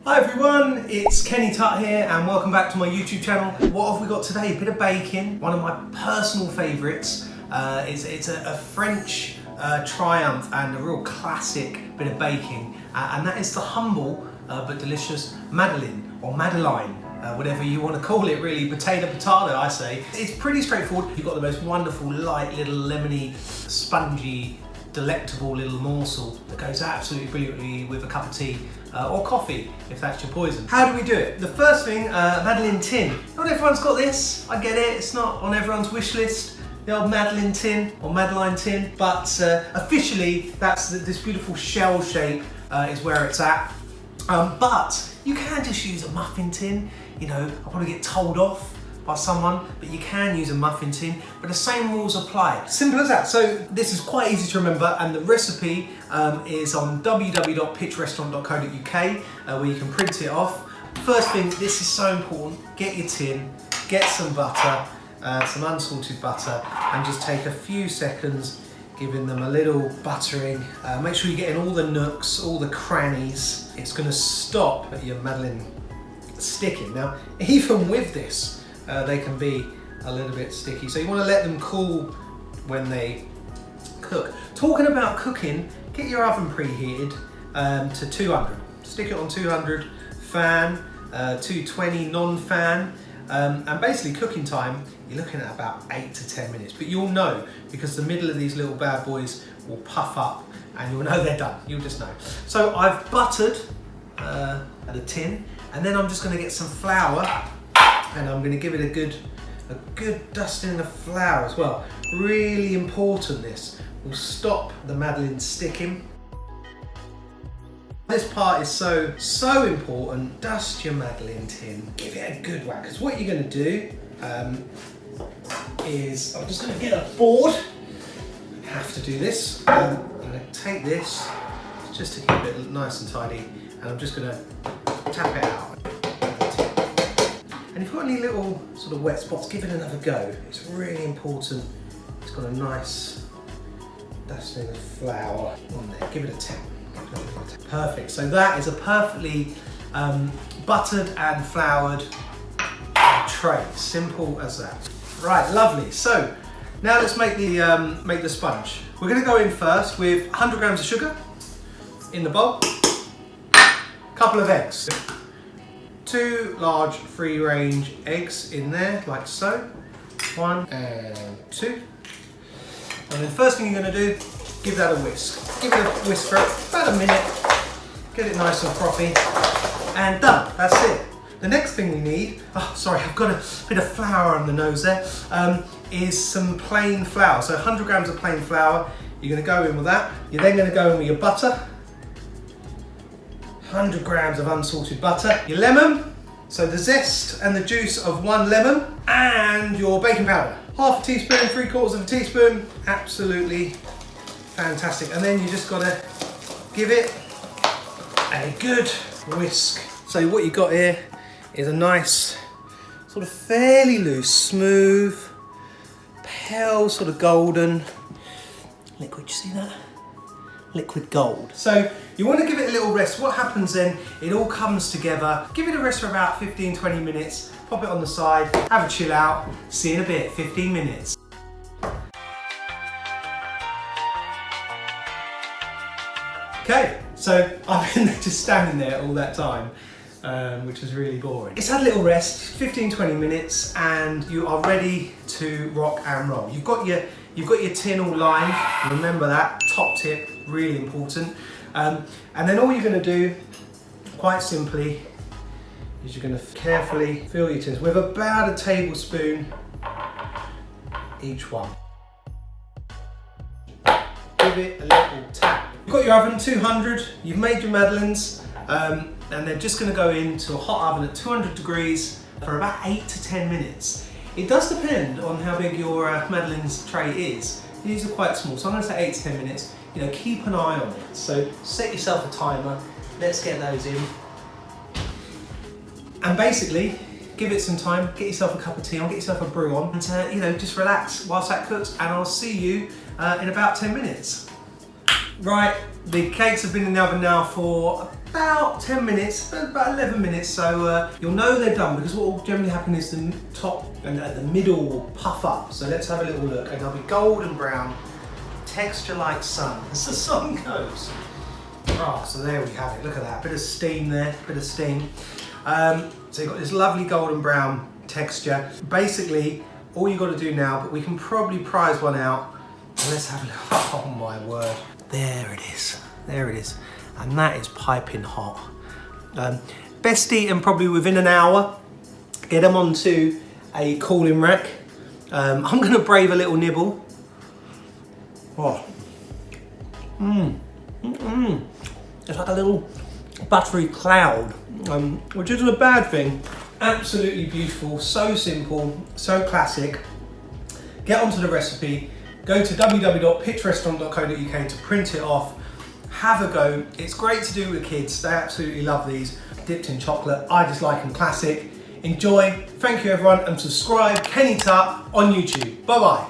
Hi everyone, it's Kenny Tutt here and welcome back to my YouTube channel. What have we got today? A bit of baking, one of my personal favourites. It's a French triumph and a real classic bit of baking, and that is the humble but delicious Madeleine or Madeleine. Whatever you want to call it really, potato I say. It's pretty straightforward. You've got the most wonderful light little lemony, spongy, delectable little morsel that goes absolutely brilliantly with a cup of tea or coffee if that's your poison. How do we do it? The first thing, Madeleine tin. Not everyone's got this, I get it, it's not on everyone's wish list, the old Madeleine tin or Madeleine tin, but officially that's this beautiful shell shape is where it's at. But you can just use a muffin tin. You know, I'll probably get told off by someone, but you can use a muffin tin, but the same rules apply. Simple as that. So this is quite easy to remember, and the recipe is on www.pitchrestaurant.co.uk where you can print it off. First thing, this is so important, get your tin, get some butter, some unsalted butter, and just take a few seconds giving them a little buttering. Make sure you're getting all the nooks, all the crannies. It's gonna stop your Madeleine sticking. Now, even with this, they can be a little bit sticky. So you wanna let them cool when they cook. Talking about cooking, get your oven preheated to 200. Stick it on 200, fan, 220 non-fan. And basically cooking time, you're looking at about 8 to 10 minutes, but you'll know because the middle of these little bad boys will puff up and you'll know they're done, you'll just know. So I've buttered the tin, and then I'm just gonna get some flour and I'm gonna give it a good dusting of flour as well. Really important, this will stop the Madeleine sticking. This part is so important. Dust your Madeleine tin, give it a good whack, because what you're going to do is, I'm just going to get a board. I have to do this. I'm going to take this just to keep it nice and tidy, and I'm just going to tap it out. And if you've got any little sort of wet spots, give it another go. It's really important. It's got a nice dusting of flour on there. Give it a tap. Perfect, so that is a perfectly buttered and floured tray. Simple as that. Right, lovely. So now let's make the sponge. We're going to go in first with 100 grams of sugar in the bowl, couple of eggs, 2 large free-range eggs in there, like so. 1 and 2. And then first thing you're going to do, give that a whisk. Give it a whisk for about a minute, get it nice and frothy, and done, that's it. The next thing we need, oh sorry, I've got a bit of flour on the nose there, is some plain flour. So 100 grams of plain flour, you're gonna go in with that. You're then gonna go in with your butter, 100 grams of unsalted butter, your lemon, so the zest and the juice of 1 lemon, and your baking powder. Half a teaspoon, 3/4 of a teaspoon, absolutely fantastic. And then you just gotta give it a good whisk. So what you got here is a nice, sort of fairly loose, smooth, pale, sort of golden liquid. You see that? Liquid gold. So you want to give it a little rest. What happens then, it all comes together. Give it a rest for about 15-20 minutes. Pop it on the side, have a chill out. See you in a bit, 15 minutes. Okay, so I've been just standing there all that time, which was really boring. It's had a little rest, 15-20 minutes, and you are ready to rock and roll. You've got your tin all lined, remember that, top tip, really important. And then all you're gonna do, quite simply, is you're gonna carefully fill your tins with about a tablespoon each one. Give it a little tap. You've got your oven 200, you've made your Madeleines, and they're just going to go into a hot oven at 200 degrees for about 8 to 10 minutes. It does depend on how big your Madeleine's tray is. These are quite small, so I'm going to say 8 to 10 minutes. You know, keep an eye on it. So set yourself a timer, let's get those in. And basically, give it some time, get yourself a cup of tea on, get yourself a brew on, and you know, just relax whilst that cooks, and I'll see you in about 10 minutes. Right, the cakes have been in the oven now for about 10 minutes, about 11 minutes, so you'll know they're done because what will generally happen is the top and the middle will puff up. So let's have a little look, and they'll be golden brown, texture like sun, as the sun goes. Oh, so there we have it, look at that, bit of steam there, bit of steam. So you've got this lovely golden brown texture. Basically, all you've got to do now, but we can probably prize one out. Let's have a look, oh my word. There it is, there it is. And that is piping hot. Best eaten probably within an hour. Get them onto a cooling rack. I'm gonna brave a little nibble. Oh. It's like a little buttery cloud, which isn't a bad thing. Absolutely beautiful, so simple, so classic. Get onto the recipe, go to www.pitchrestaurant.co.uk to print it off. Have a go. It's great to do with kids. They absolutely love these. Dipped in chocolate. I just like them classic. Enjoy. Thank you everyone, and subscribe. Kenny Tut on YouTube. Bye bye.